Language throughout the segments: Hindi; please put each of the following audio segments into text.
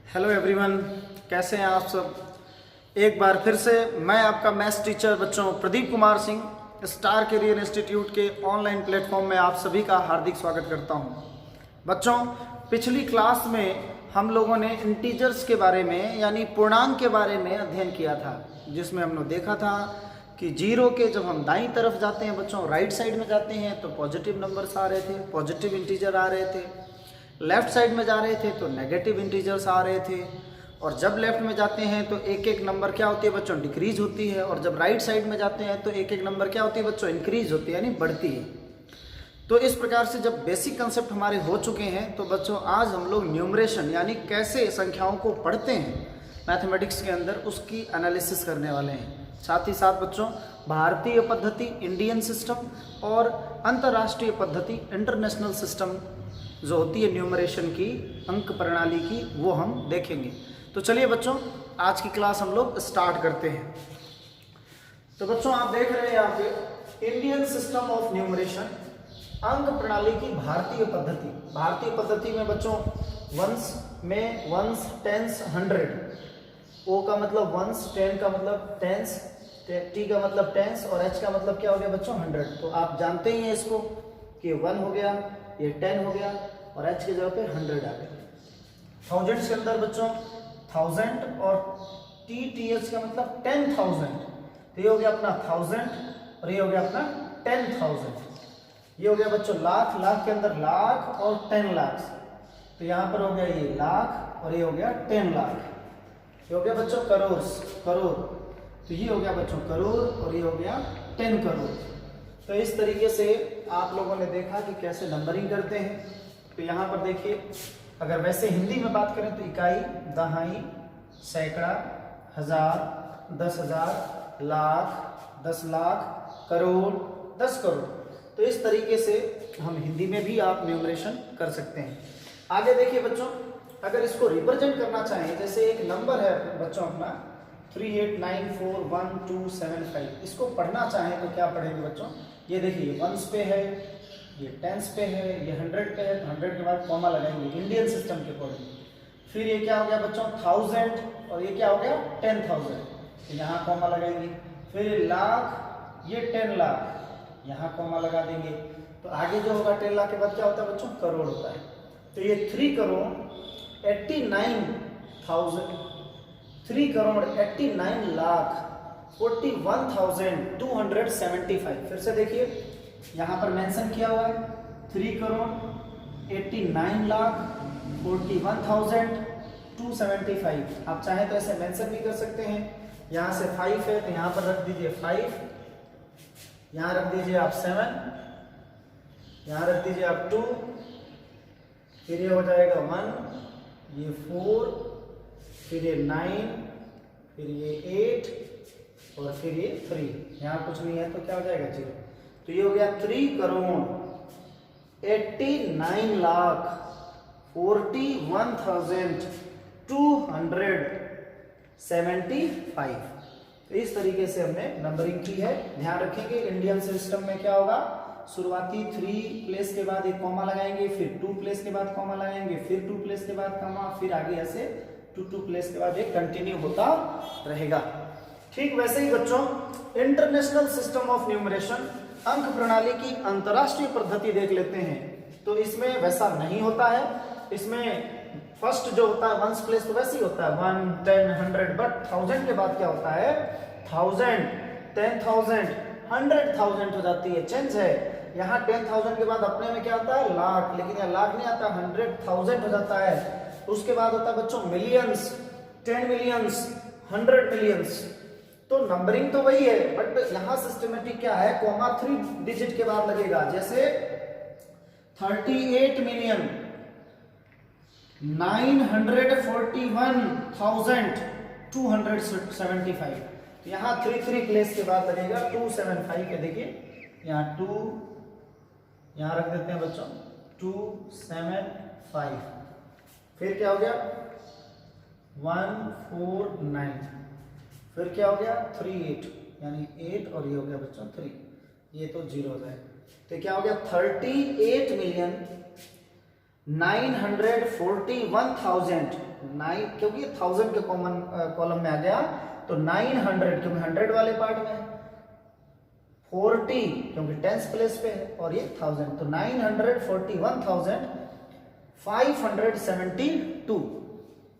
हेलो एवरीवन, कैसे हैं आप सब। एक बार फिर से मैं आपका मैथ्स टीचर बच्चों Pradeep Kumar Singh star career institute के ऑनलाइन प्लेटफॉर्म में आप सभी का हार्दिक स्वागत करता हूं। बच्चों, पिछली क्लास में हम लोगों ने इंटीजर्स के बारे में यानी पूर्णांक के बारे में अध्ययन किया था, जिसमें हमने देखा था कि जीरो के जब हम दाईं तरफ जाते हैं बच्चों, राइट साइड में जाते हैं तो पॉजिटिव नंबर्स आ रहे थे, पॉजिटिव इंटीजर आ रहे थे। लेफ्ट साइड में जा रहे थे तो नेगेटिव इंटीजर्स आ रहे थे। और जब लेफ्ट में जाते हैं तो एक एक नंबर क्या होती है बच्चों, डिक्रीज होती है। और जब राइट साइड में जाते हैं तो एक एक नंबर क्या होती है बच्चों, इंक्रीज होती है यानी बढ़ती है। तो इस प्रकार से जब बेसिक कंसेप्ट हमारे हो चुके हैं तो बच्चों आज हम लोग न्यूमरेशन यानी कैसे संख्याओं को पढ़ते हैं मैथमेटिक्स के अंदर, उसकी एनालिसिस करने वाले हैं। साथ ही साथ बच्चों भारतीय पद्धति इंडियन सिस्टम और अंतर्राष्ट्रीय पद्धति इंटरनेशनल सिस्टम जो होती है न्यूमरेशन की, अंक प्रणाली की, वो हम देखेंगे। तो चलिए बच्चों आज की क्लास हम लोग स्टार्ट करते हैं। तो बच्चों आप देख रहे हैं यहाँ पे इंडियन सिस्टम ऑफ न्यूमरेशन, अंक प्रणाली की भारतीय पद्धति। भारतीय पद्धति में बच्चों वंस में वंस, टेंस, 100, ओ का मतलब वंस, 10 का मतलब टेंस, टी का मतलब टेंस और एच का मतलब क्या हो गया बच्चों 100। तो आप जानते ही हैं इसको कि 1 हो गया, ये 10 हो गया और एच की जगह पे 100 आ गया। थाउजेंड्स के अंदर बच्चों 1000 और टी एच का मतलब 10,000। तो ये हो गया अपना 1000 और ये हो गया अपना 10,000। ये हो गया बच्चों लाख, लाख के अंदर लाख और 10 लाख। तो यहाँ पर हो गया ये लाख और ये हो गया 10 लाख। ये हो गया बच्चों करोड़, करोड़। तो ये हो गया बच्चों करोड़ और ये हो गया 10 करोड़। तो इस तरीके से आप लोगों ने देखा कि कैसे नंबरिंग करते हैं। तो यहाँ पर देखिए, अगर वैसे हिंदी में बात करें तो इकाई, दहाई, सैकड़ा, हजार, 10,000, लाख, 10 लाख, करोड़, 10 करोड़। तो इस तरीके से हम हिंदी में भी आप न्यूमरेशन कर सकते हैं। आगे देखिए बच्चों, अगर इसको रिप्रेजेंट करना चाहें, जैसे एक नंबर है बच्चों अपना 38941275, इसको पढ़ना चाहें तो क्या पढ़ेंगे बच्चों। ये देखिए वंस पे है, ये टेंस पे है, ये 100 पे है, तो 100 के बाद कॉमा लगाएंगे इंडियन सिस्टम के अकॉर्डिंग। फिर ये क्या हो गया बच्चों 1000 और ये क्या हो गया 10,000, तो यहाँ कॉमा लगाएंगे। फिर लाख, ये 10 लाख, यहाँ कॉमा लगा देंगे। तो आगे जो होगा 10 लाख के बाद क्या होता है बच्चों, करोड़ होता है। तो ये 3 करोड़ 89 लाख 41,275। फिर से देखिए यहाँ पर मेंशन किया हुआ है 3 करोड़ 89 लाख 41,275। आप चाहें तो ऐसे मेंशन भी कर सकते हैं। यहाँ से 5 है तो यहाँ पर रख दीजिए 5, यहाँ रख दीजिए आप 7, यहाँ रख दीजिए आप 2, फिर ये हो जाएगा 1, ये 4, फिर ये 9, फिर ये 8 और फिर ये 3। यहाँ कुछ नहीं है तो क्या हो जाएगा 0। तो ये हो गया 3 करोड़ 89 लाख 41,275। तो इस तरीके से हमने नंबरिंग की है। ध्यान रखेंगे इंडियन सिस्टम में क्या होगा, शुरुआती 3 प्लेस के बाद एक कॉमा लगाएंगे, फिर 2 प्लेस के बाद कॉमा लगाएंगे, फिर 2 प्लेस के बाद कॉमा, फिर आगे ऐसे 2 प्लेस के बाद एक कंटिन्यू होता रहेगा। ठीक वैसे ही बच्चों इंटरनेशनल सिस्टम ऑफ न्यूमरेशन, अंक प्रणाली की अंतरराष्ट्रीय पद्धति देख लेते हैं। तो इसमें वैसा नहीं होता है। इसमें फर्स्ट जो होता है वंस प्लेस तो वैसे ही होता है 1, 10, 100, बट 1000 के बाद क्या होता है 1000, 10,000, 100,000 हो जाती है, चेंज है। यहाँ 10,000 के बाद अपने में क्या आता है लाख, लेकिन यहाँ लाख नहीं आता, 100,000 हो जाता है। उसके बाद होता है बच्चों मिलियंस, 10 मिलियंस, 100 मिलियंस। तो नंबरिंग तो वही है, बट यहाँ सिस्टमेटिक क्या है, कॉमा 3 डिजिट के बाद लगेगा। जैसे 38,941,275, यहाँ 3 प्लेस के बाद लगेगा 275 के। देखिए यहाँ 2, यहाँ रख देते हैं बच्चों 275। फिर क्या हो गया 149, फिर क्या हो गया 38 यानी 8 और ये हो गया बच्चों 3, ये तो 0 हो जाएगा। तो क्या हो गया 38,941,275। 941,000, क्योंकि 1000 के कॉमन कॉलम में आ गया, तो 900 क्योंकि 100 वाले पार्ट में, 40 क्योंकि टेंस प्लेस पे है, और ये 1000, तो 941,572।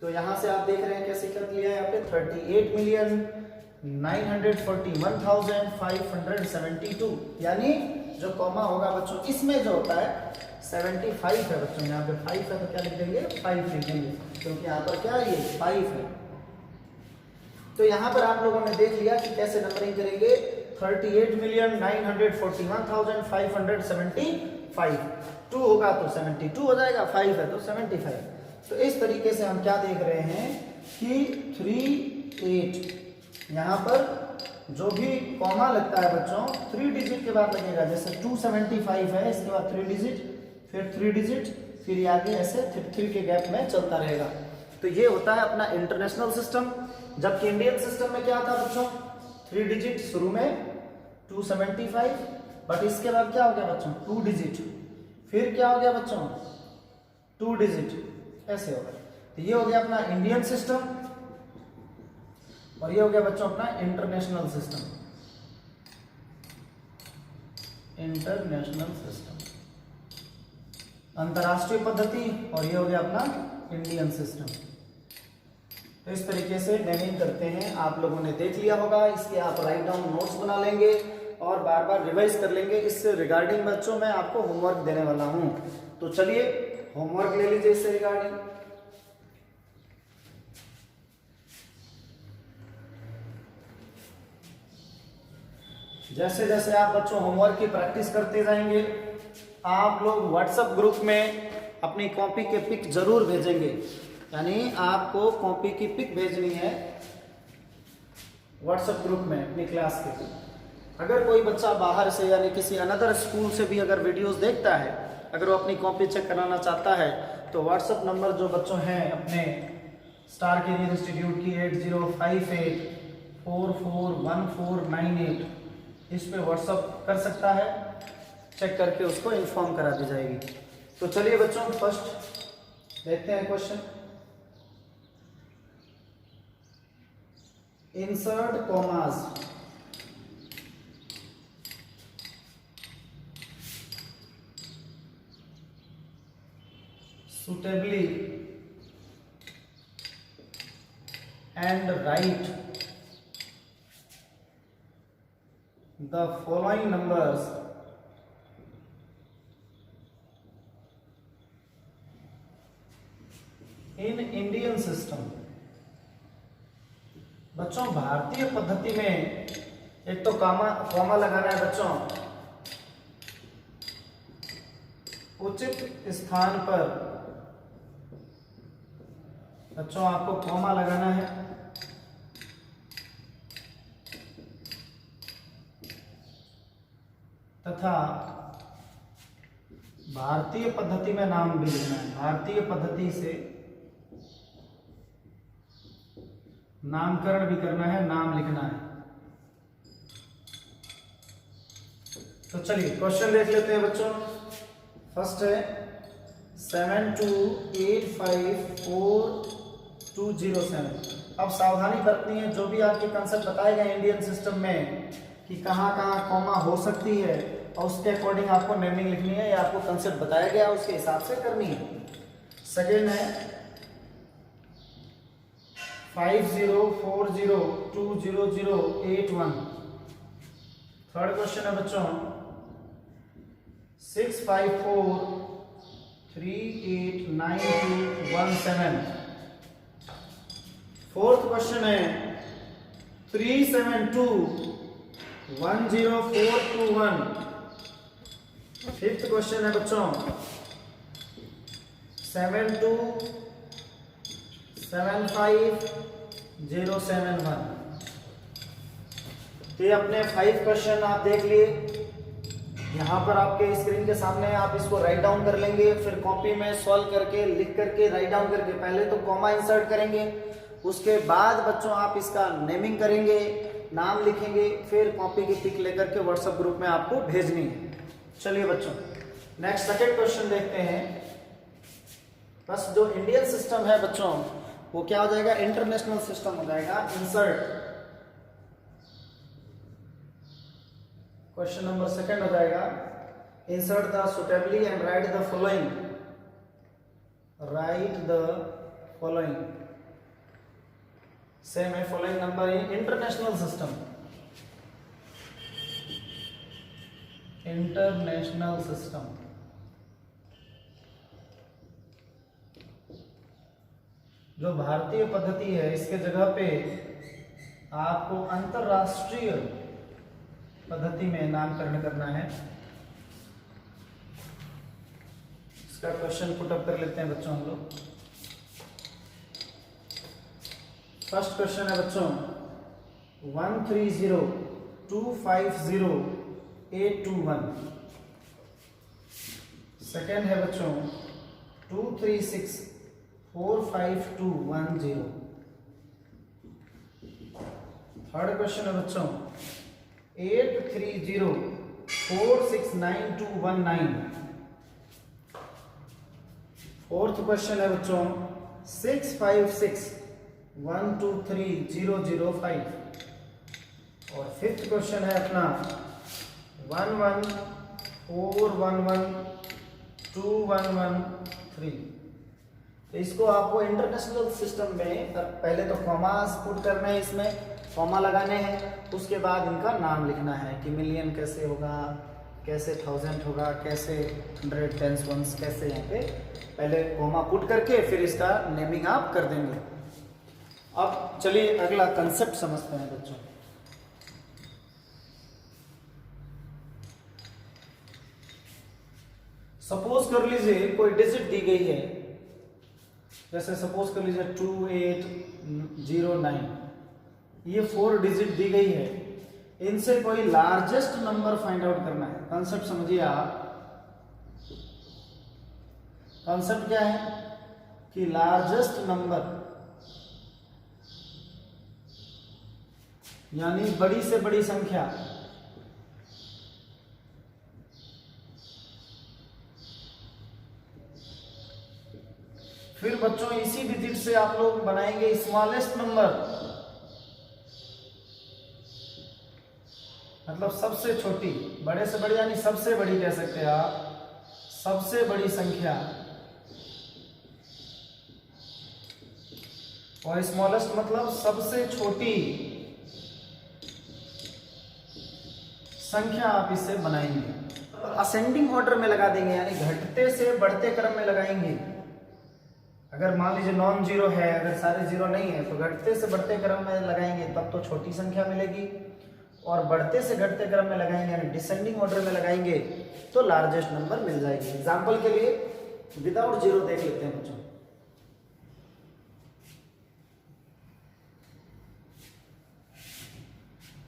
तो यहां से आप देख रहे हैं कैसे कर लिया है यहाँ पे 38,941,572, यानी जो कॉमा होगा बच्चों इसमें जो होता है 75 है बच्चों, यहाँ पे 5 है तो क्या लिख देंगे 5 लिख देंगे, क्योंकि यहाँ पर क्या है ये 5 है। तो यहाँ पर आप लोगों ने देख लिया कि कैसे नंबरिंग करेंगे 38,941,575, 2 होगा तो 72 हो जाएगा, 5 है तो 75। तो इस तरीके से हम क्या देख रहे हैं कि 38, यहाँ पर जो भी कॉमा लगता है बच्चों 3 डिजिट के बाद लगेगा, जैसे 275 है, इसके बाद 3 डिजिट, फिर 3 डिजिट, फिर आगे ऐसे 3 के गैप में चलता रहेगा। तो ये होता है अपना इंटरनेशनल सिस्टम। जबकि इंडियन सिस्टम में क्या था बच्चों 3 डिजिट शुरू में 275, बट इसके बाद क्या हो गया बच्चों 2 डिजिट, फिर क्या हो गया बच्चों 2 डिजिट, ऐसे हो गया। तो ये हो गया अपना इंडियन सिस्टम, और ये हो गया बच्चों अपना इंटरनेशनल सिस्टम, इंटरनेशनल सिस्टम अंतरराष्ट्रीय पद्धति, और ये हो गया अपना इंडियन सिस्टम। तो इस तरीके से नेमिंग करते हैं, आप लोगों ने देख लिया होगा। इसके आप राइट डाउन नोट्स बना लेंगे और बार बार रिवाइज कर लेंगे। इससे रिगार्डिंग बच्चों मैं आपको होमवर्क देने वाला हूं, तो चलिए होमवर्क ले लीजिए इससे रिगार्डिंग। जैसे जैसे आप बच्चों होमवर्क की प्रैक्टिस करते जाएंगे, आप लोग व्हाट्सएप ग्रुप में अपनी कॉपी के पिक जरूर भेजेंगे, यानी आपको कॉपी की पिक भेजनी है व्हाट्सएप ग्रुप में अपनी क्लास के। अगर कोई बच्चा बाहर से यानी किसी अनदर स्कूल से भी अगर वीडियोस देखता है, अगर वो अपनी कॉपी चेक कराना चाहता है, तो व्हाट्सएप नंबर जो बच्चों हैं अपने स्टार कैरियर इंस्टीट्यूट की 8058441498, इस पे व्हाट्सएप कर सकता है, चेक करके उसको इन्फॉर्म करा दी जाएगी। तो चलिए बच्चों फर्स्ट देखते हैं question. Insert commas, suitably and write the following numbers in Indian system। बच्चों भारतीय पद्धति में एक तो कॉमा लगाना है बच्चों, उचित स्थान पर बच्चों आपको कॉमा लगाना है, तथा भारतीय पद्धति में नाम भी लिखना है। भारतीय पद्धति से नामकरण भी करना है, नाम लिखना है। तो चलिए क्वेश्चन देख लेते हैं बच्चों। फर्स्ट है 72854207। अब सावधानी बरतनी है, जो भी आपके कंसेप्ट बताए गए इंडियन सिस्टम में कि कहाँ कहाँ कॉमा हो सकती है, और उसके अकॉर्डिंग आपको नेमिंग लिखनी है, या आपको कंसेप्ट बताया गया उसके हिसाब से करनी है। सेकेंड है 50402081। थर्ड क्वेश्चन है बच्चों 654389217। फोर्थ क्वेश्चन है 37210421। फिफ्थ क्वेश्चन है बच्चों 727507 ये अपने 5 क्वेश्चन आप देख लिए। यहाँ पर आपके स्क्रीन के सामने आप इसको राइट डाउन कर लेंगे, फिर कॉपी में सॉल्व करके लिख करके राइट डाउन करके पहले तो कॉमा इंसर्ट करेंगे, उसके बाद बच्चों आप इसका नेमिंग करेंगे, नाम लिखेंगे, फिर कॉपी की पिक लेकर के व्हाट्सएप ग्रुप में आपको भेजनी है। चलिए बच्चों नेक्स्ट सेकंड क्वेश्चन देखते हैं। बस जो इंडियन सिस्टम है बच्चों वो क्या हो जाएगा, इंटरनेशनल सिस्टम हो जाएगा। इंसर्ट क्वेश्चन नंबर सेकंड हो जाएगा, insert the suitably and write the following, write the following. Same है, following number in international system, international system. जो भारतीय पद्धति है इसके जगह पे आपको अंतरराष्ट्रीय पद्धति में नामकरण करना है। इसका क्वेश्चन पुट अप कर लेते हैं बच्चों हम लोग। फर्स्ट क्वेश्चन है बच्चों 130,250,821। सेकेंड है बच्चों 236,45210। थर्ड क्वेश्चन है बच्चों 830,469,219। फोर्थ क्वेश्चन है बच्चों 656,123,005। और फिफ्थ क्वेश्चन है अपना 11,411,211,3। तो इसको आपको इंटरनेशनल सिस्टम में पहले तो कॉमास पुट करना है, इसमें कॉमा लगाने हैं, उसके बाद इनका नाम लिखना है कि मिलियन कैसे होगा, कैसे 1000 होगा, कैसे 100 टेंस वंस, कैसे यहाँ पे पहले कॉमा पुट करके फिर इसका नेमिंग आप कर देंगे। अब चलिए अगला कंसेप्ट समझते हैं बच्चों। सपोज कर लीजिए कोई डिजिट दी गई है, जैसे सपोज कर लीजिए 2809, ये 4 डिजिट दी गई है, इनसे कोई लार्जेस्ट नंबर फाइंड आउट करना है। कंसेप्ट समझिए आप, कंसेप्ट क्या है कि लार्जेस्ट नंबर यानी बड़ी से बड़ी संख्या फिर बच्चों इसी डिजिट से आप लोग बनाएंगे स्मॉलेस्ट नंबर, मतलब सबसे छोटी, बड़े से बड़ी यानी सबसे बड़ी कह सकते हैं आप, सबसे बड़ी संख्या, और स्मॉलेस्ट मतलब सबसे छोटी संख्या आप इससे बनाएंगे। असेंडिंग ऑर्डर में लगा देंगे यानी घटते से बढ़ते क्रम में लगाएंगे। अगर मान लीजिए नॉन जीरो है, अगर सारे जीरो नहीं है तो घटते से बढ़ते क्रम में लगाएंगे तब तो छोटी संख्या मिलेगी, और बढ़ते से घटते क्रम में लगाएंगे यानी डिसेंडिंग ऑर्डर में लगाएंगे तो लार्जेस्ट नंबर मिल जाएगी। एग्जाम्पल के लिए विदाउट जीरो देख लेते हैं बच्चों।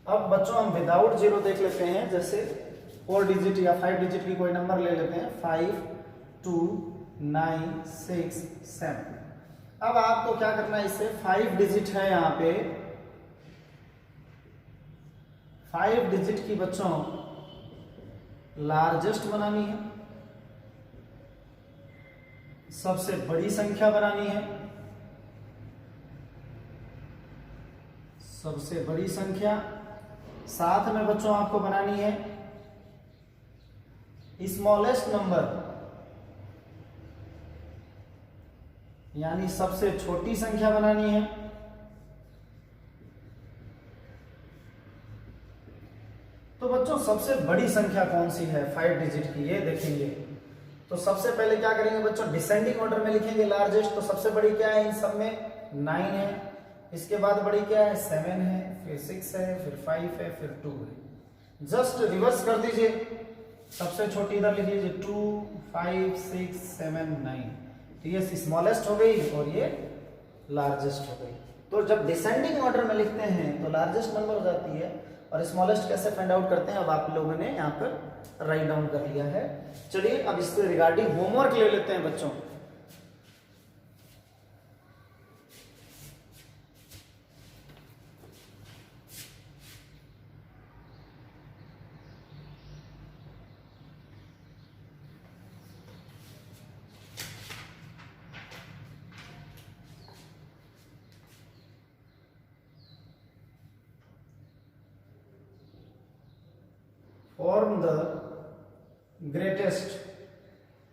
अब बच्चों हम विदाउट जीरो देख लेते हैं, जैसे 4 डिजिट या 5 डिजिट की कोई नंबर ले लेते हैं 5, 2, 9, 6, 7। अब आपको क्या करना है, इससे 5 डिजिट है यहाँ पे, 5 डिजिट की बच्चों लार्जेस्ट बनानी है, सबसे बड़ी संख्या बनानी है, सबसे बड़ी संख्या, साथ में बच्चों आपको बनानी है स्मॉलेस्ट नंबर यानी सबसे छोटी संख्या बनानी है। तो बच्चों सबसे बड़ी संख्या कौन सी है 5 डिजिट की, ये देखेंगे। तो सबसे पहले क्या करेंगे बच्चों, डिसेंडिंग ऑर्डर में लिखेंगे लार्जेस्ट। तो सबसे बड़ी क्या है इन सब में, 9 है, इसके बाद बड़ी क्या है 7 है, फिर 6 है, फिर 5 है, फिर 2 है। जस्ट रिवर्स कर दीजिए, सबसे छोटी इधर लिख लीजिए 2, 5, 6, 7, 9। तो ये स्मॉलेस्ट हो गई और ये लार्जेस्ट हो गई। तो जब डिसेंडिंग ऑर्डर में लिखते हैं तो लार्जेस्ट नंबर हो जाती है, और स्मॉलेस्ट कैसे फाइंड आउट करते हैं अब आप लोगों ने यहाँ पर राइट डाउन कर लिया है। चलिए अब इससे रिगार्डिंग होमवर्क ले लेते हैं बच्चों। फ्रॉम द ग्रेटेस्ट,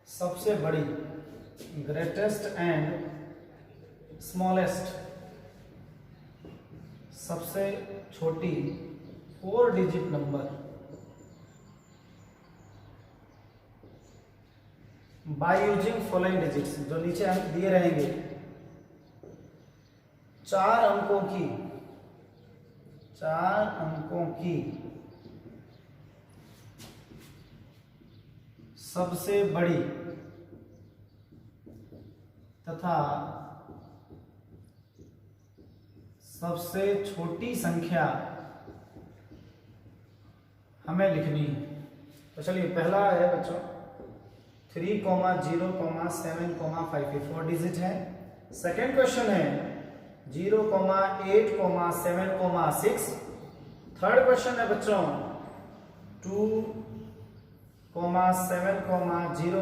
सबसे बड़ी, ग्रेटेस्ट एंड स्मॉलेस्ट, सबसे छोटी 4 digit number by using following digits, जो नीचे अंक दिए रहेंगे 4 अंकों की सबसे बड़ी तथा सबसे छोटी संख्या हमें लिखनी है। तो चलिए, पहला है बच्चों 3, 0, 7, 5, ये 4 डिजिट है। सेकेंड क्वेश्चन है 0, 8, 7, 6। थर्ड क्वेश्चन है बच्चों 2, 7, 0,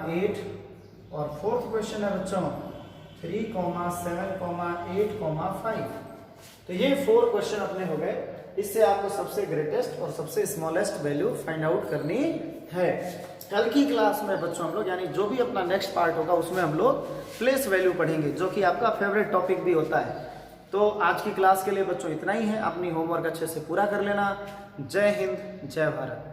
8। और फोर्थ क्वेश्चन है बच्चों 3, 7, 8, 5। तो ये 4 क्वेश्चन अपने हो गए। इससे आपको सबसे ग्रेटेस्ट और सबसे स्मॉलेस्ट वैल्यू फाइंड आउट करनी है। कल की क्लास में बच्चों हम लोग, यानी जो भी अपना नेक्स्ट पार्ट होगा, उसमें हम लोग प्लेस वैल्यू पढ़ेंगे, जो कि आपका फेवरेट टॉपिक भी होता है। तो आज की क्लास के लिए बच्चों इतना ही है। अपनी होमवर्क अच्छे से पूरा कर लेना। जय हिंद, जय भारत।